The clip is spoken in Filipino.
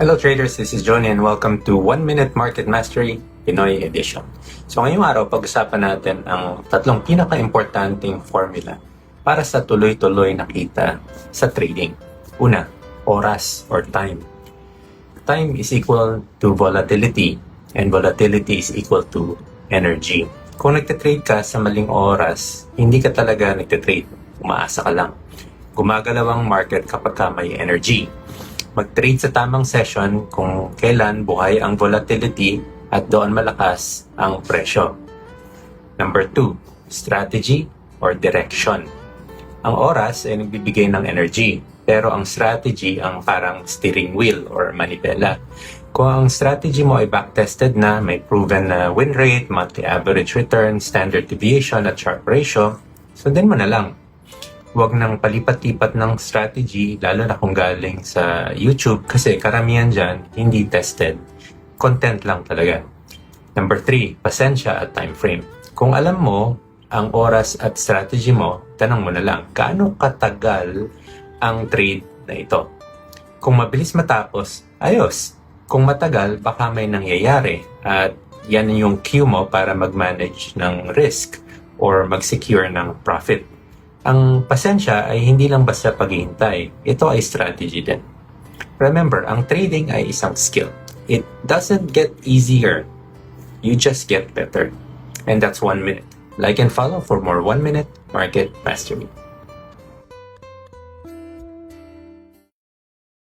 Hello traders, this is Johnny and welcome to 1 Minute Market Mastery Pinoy Edition. So ngayong araw, pag-usapan natin ang tatlong pinaka-importanting formula para sa tuloy-tuloy na kita sa trading. Una, oras or time. Time is equal to volatility and volatility is equal to energy. Kung nagtitrade ka sa maling oras, hindi ka talaga nagtitrade. Umaasa ka lang. Gumagalaw ang market kapag ka may energy. Mag-trade sa tamang session kung kailan buhay ang volatility at doon malakas ang presyo. Number 2, strategy or direction. Ang oras ay nagbibigay ng energy, pero ang strategy ang parang steering wheel or manibela. Kung ang strategy mo ay backtested na, may proven na win rate, monthly average return, standard deviation at Sharpe ratio, sundin mo na lang. Huwag nang palipat-lipat ng strategy, lalo na kung galing sa YouTube kasi karamihan dyan hindi tested. Content lang talaga. Number 3, pasensya at time frame. Kung alam mo ang oras at strategy mo, tanong mo na lang, gaano katagal ang trade na ito? Kung mabilis matapos, ayos. Kung matagal, baka may nangyayari at yan yung cue mo para mag-manage ng risk or mag-secure ng profit. Ang pasensya ay hindi lang basta paghihintay. Ito ay strategy din. Remember, ang trading ay isang skill. It doesn't get easier. You just get better. And that's 1 minute. Like and follow for more 1 minute market mastery.